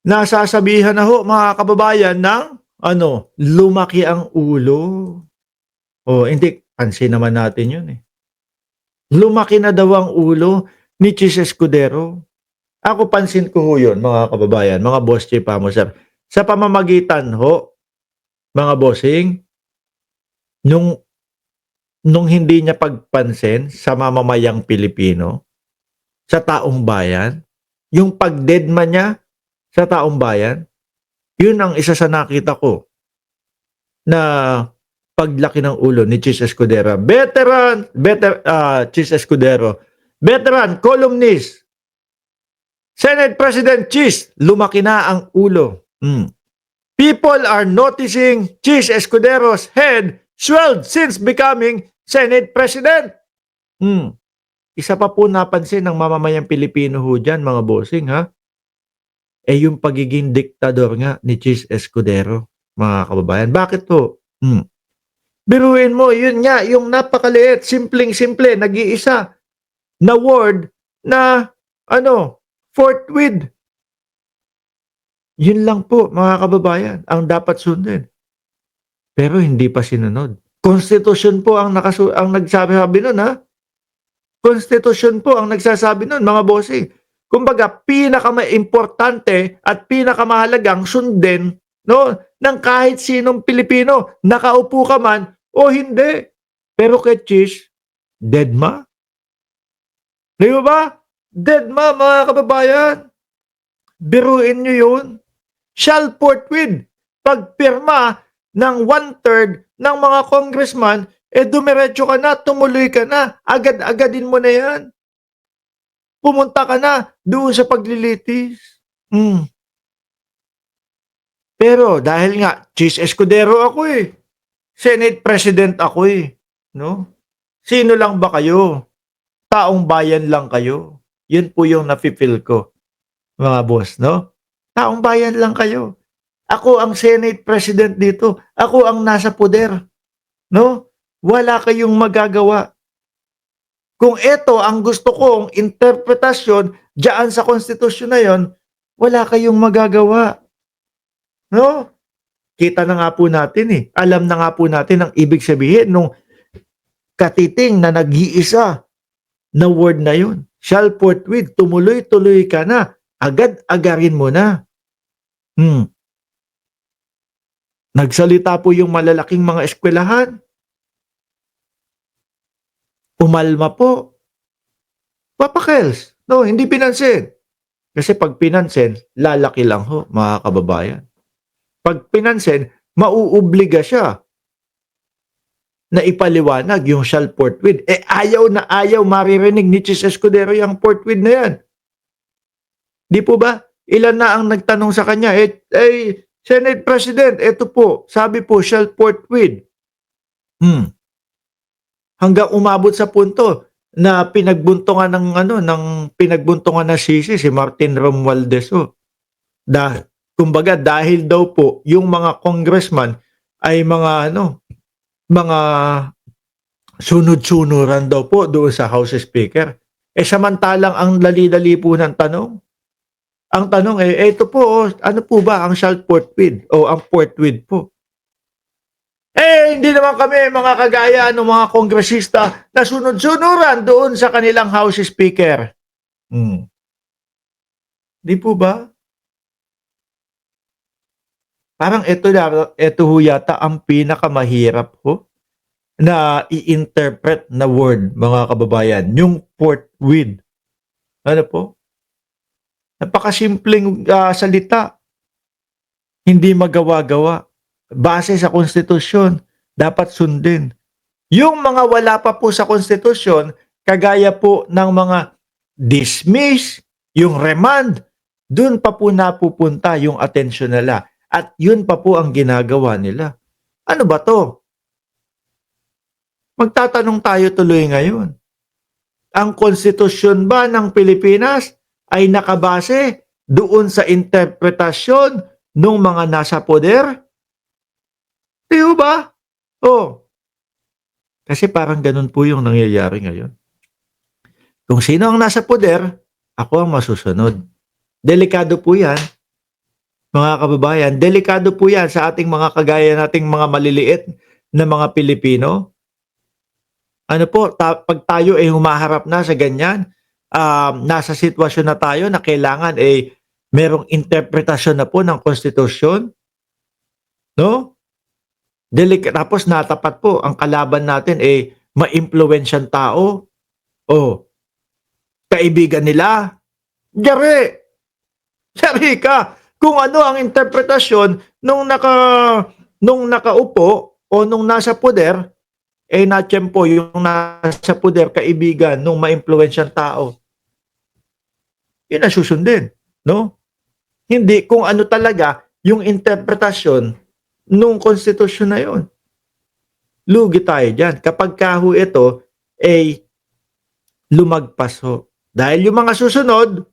Nasasabihan na ho mga kababayan ng ano, lumaki ang ulo. Oh, hindi, pansin naman natin 'yun, eh. Lumaki na daw ang ulo ni Chis Escudero. Ako pansin ko ho 'yun mga kababayan, mga boss chief sir, sa pamamagitan ho, mga bossing, nung hindi niya pagpansin sa mamamayang Pilipino, sa taong bayan, yung pagdedma niya sa taong bayan, 'yun ang isa sa nakita ko na paglaki ng ulo ni Chis Escudero. Chis Escudero, veteran, columnist, Senate President Chis, lumaki na ang ulo. People are noticing Chis Escudero's head swelled since becoming Senate President. Isa pa po napansin ng mamamayang Pilipino ho dyan, mga bossing, ha? Yung pagiging diktador nga ni Chis Escudero, mga kababayan. Bakit to? Biruin mo, yun nga, yung napakaliit, simpleng-simple, nag-iisa na word na, forthwith. Yun lang po, mga kababayan, ang dapat sundin. Pero hindi pa sinunod. Konstitusyon po ang nagsasabi nun, ha? Konstitusyon po ang nagsasabi nun, mga bossing. Kumbaga, pinaka-importante at pinakamahalagang sundin, no, ng kahit sinong Pilipino, nakaupo ka man o hindi. Pero kay Chis, deadma. Di ba? Deadma, mga kababayan. Biruin nyo yun. Shall forthwith, pagpirma ng 1/3 ng mga congressman, dumiretso ka na, tumuloy ka na, agad-agadin mo na yan. Pumunta ka na doon sa paglilitis. Pero dahil nga, Chis Escudero ako eh. Senate President ako eh. No? Sino lang ba kayo? Taong bayan lang kayo. Yun po yung nafe-feel ko, mga boss, no? Taong bayan lang kayo. Ako ang Senate President dito. Ako ang nasa poder. No? Wala kayong magagawa. Kung ito ang gusto kong interpretasyon diyan sa konstitusyon na yon, wala kayong magagawa. No? Kita na nga po natin eh. Alam na nga po natin ang ibig sabihin nung katiting na nag-iisa na word na yun. Shall forthwith, tumuloy-tuloy ka na. Agad-agarin mo na. Nagsalita po yung malalaking mga eskwelahan. Umalma po. Papakels. No, hindi pinansin. Kasi pag pinansin, lalaki lang ho, mga kababayan. Pag pinansin, mauobliga siya na ipaliwanag yung shall forthwith. Ayaw na ayaw maririnig ni Chis Escudero yung forthwith na yan. Di po ba? Ilan na ang nagtanong sa kanya, Senate President, ito po, sabi po, shall forthwith. Hanggang umabot sa punto na pinagbuntungan ng pinagbuntungan na sisi si Martin Romualdez. Kumbaga dahil daw po yung mga congressman ay mga mga sunod-sunuran daw po doon sa House Speaker. Samantalang ang dali-dali po ng tanong. Ang tanong ito po, ano po ba ang shall forthwith o ang forthwith po? Hindi naman kami mga kagaya ng mga kongresista na sunod-sunuran doon sa kanilang House Speaker. Di po ba? Parang ito ho yata ang pinakamahirap ho na i-interpret na word, mga kababayan. Yung forthwith. Ano po? Napakasimpleng salita. Hindi magawa-gawa. Base sa konstitusyon, dapat sundin. Yung mga wala pa po sa konstitusyon, kagaya po ng mga dismiss, yung remand, dun pa po napupunta yung atensyon nila. At yun pa po ang ginagawa nila. Ano ba to? Magtatanong tayo tuloy ngayon. Ang konstitusyon ba ng Pilipinas ay nakabase doon sa interpretasyon ng mga nasa poder? Di ba? Kasi parang ganun po yung nangyayari ngayon. Kung sino ang nasa poder, ako ang masusunod. Delikado po yan. mga kababayan, delikado po 'yan sa ating mga kagaya nating mga maliliit na mga Pilipino. Ano po, 'pag tayo ay humaharap na sa ganyan, nasa sitwasyon na tayo na kailangan, merong interpretasyon na po ng konstitusyon, 'no? Tapos natapat po ang kalaban natin, maimpluwensyang tao, oh, kaibigan nila, yari, yari ka. Kung ano ang interpretasyon nung nakaupo o nung nasa puder, natiyempo yung nasa puder kaibigan nung maimpluwensyang tao, yun ang susundin, 'no? Hindi kung ano talaga yung interpretasyon nung konstitusyon na yun. Lugi tayo diyan kapagka ho ito ay lumagpas ho. Dahil yung mga susunod,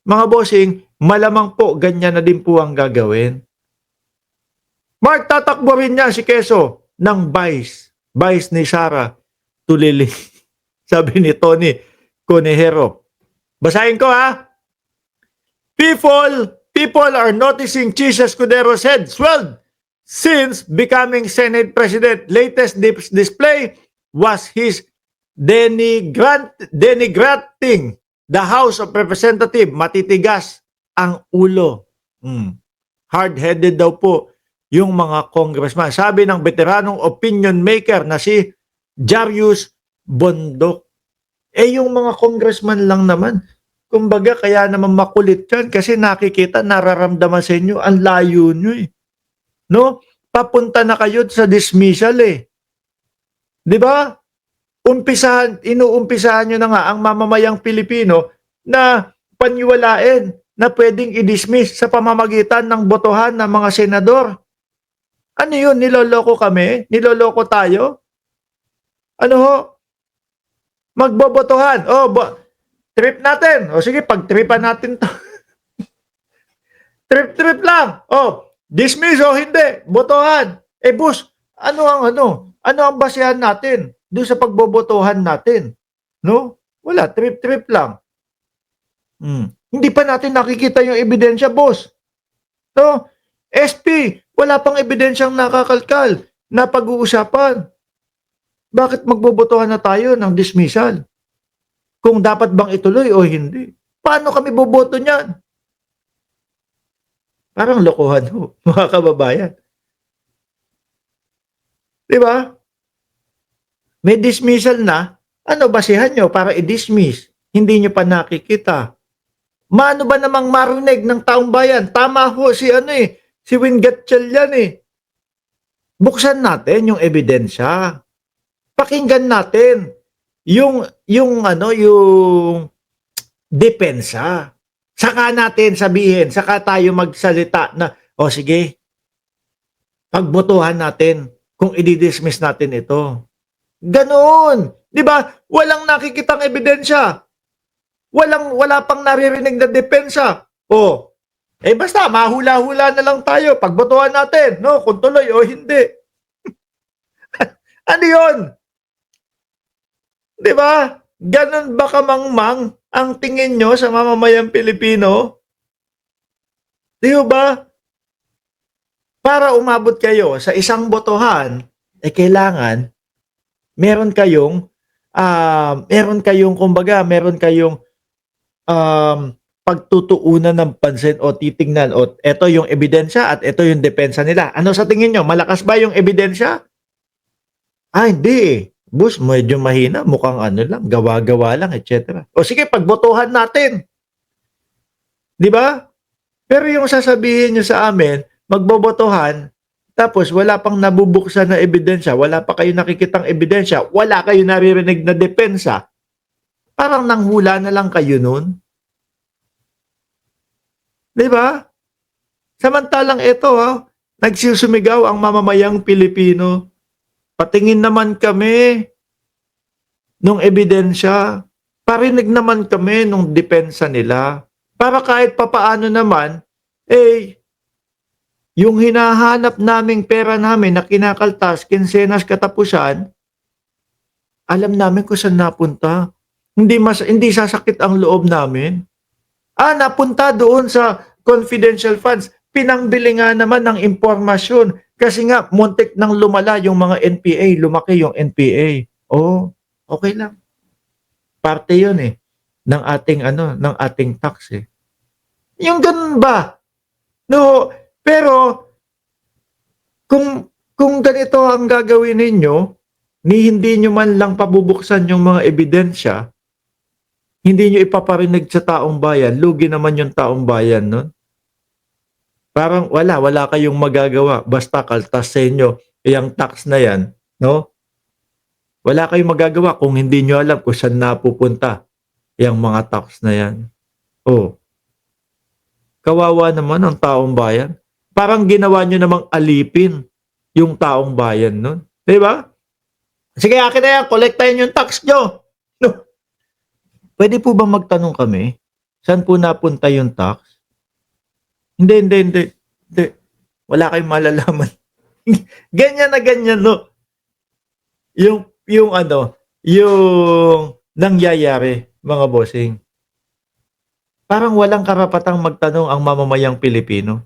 mga bossing, malamang po ganyan na din po ang gagawin. Mark, tatakbo rin niya si Quezon ng vice ni Sara Tulili. Sabi ni Tony Conejero. Basahin ko ha. People are noticing Chis Escudero's head swelled since becoming Senate President. Latest display was his denigrating the House of Representatives. Matitigas ang ulo. Hard-headed daw po yung mga congressman. Sabi ng veteranong opinion maker na si Jarius Bondok. Yung mga congressman lang naman, kumbaga kaya naman makulit yan kasi nakikita, nararamdaman sa inyo, ang layo nyo eh. No? Papunta na kayo sa dismissal eh. Di ba? Inuumpisahan nyo na nga ang mamamayang Pilipino na paniwalain na pwedeng i-dismiss sa pamamagitan ng botohan ng mga senador. Ano yun? Niloloko kami? Niloloko tayo? Ano ho? Magbobotohan. Trip natin. Sige, pag-tripan natin to. Trip lang. Dismiss o hindi. Botohan. Boss, ano ang basehan natin doon sa pagbobotohan natin? No? Wala. Trip lang. Hindi pa natin nakikita yung ebidensya, boss. No? SP, wala pang ebidensyang nakakalkal na pag-uusapan. Bakit magbobotohan na tayo ng dismissal? Kung dapat bang ituloy o hindi? Paano kami boboto niyan? Parang lokohan ho, mga kababayan. Di ba? May dismissal na, ano basihan nyo para i-dismiss? Hindi nyo pa nakikita. Maano ba namang marinig ng taong bayan? Tama ho si si Win Gatchalian eh. Buksan natin yung ebidensya. Pakinggan natin yung depensa. Saka natin sabihin, saka tayo magsalita na, sige, pagbotohan natin kung i-dismiss natin ito. Ganoon. Di ba? Walang nakikitang ebidensya. Wala pang naririnig na depensa. Basta, mahula-hula na lang tayo. Pagbotohan natin, no? Kung tuloy o hindi. Ano yun? Di ba? Ganon ba kamangmang ang tingin nyo sa mamamayang Pilipino? Di ba? Para umabot kayo sa isang botohan, kailangan meron kayong pagtutuunan ng pansin o titingnan o ito yung ebidensya at ito yung depensa nila. Ano sa tingin nyo? Malakas ba yung ebidensya? Hindi eh. Boss, medyo mahina. Mukhang lang, gawa-gawa lang, etc. Sige, pagbotohan natin. Di ba? Pero yung sasabihin nyo sa amin, magbobotohan, tapos wala pang nabubuksan na ebidensya, wala pa kayo nakikitang ebidensya, wala kayo naririnig na depensa, parang nanghula na lang kayo nun. Di ba? Samantalang ito, nagsusumigaw ang mamamayang Pilipino. Patingin naman kami nung ebidensya. Parinig naman kami nung depensa nila. Para kahit papaano naman, yung hinahanap naming pera namin na kinakaltas, kinsenas katapusan, alam namin kung saan napunta. Hindi sasakit ang loob namin. Napunta doon sa confidential funds. pinangbili nga naman ng impormasyon kasi nga muntik nang lumala yung mga NPA, lumaki yung NPA. Oh, okay lang. Parte 'yun eh ng ating ano, ng ating tax eh. Yung ganun ba? No, pero kung ganito ang gagawin ninyo, ni hindi nyo man lang pabubuksan yung mga ebidensya, hindi nyo ipaparinig sa taong bayan, lugi naman yung taong bayan nun. Parang wala kayong magagawa basta kaltas sa inyo yung tax na yan, no? Wala kayong magagawa kung hindi nyo alam kung saan napupunta yung mga tax na yan. Oh, kawawa naman ang taong bayan. Parang ginawa nyo namang alipin yung taong bayan nun. 'Di ba? Sige, akin na yan, kolektahin yung tax nyo. No. Pwede po ba magtanong kami? Saan po napunta yung tax? Hindi. Wala kayong malalaman. Ganyan na ganyan, no? Yung ano, yung nangyayari, mga bossing. Parang walang karapatang magtanong ang mamamayang Pilipino.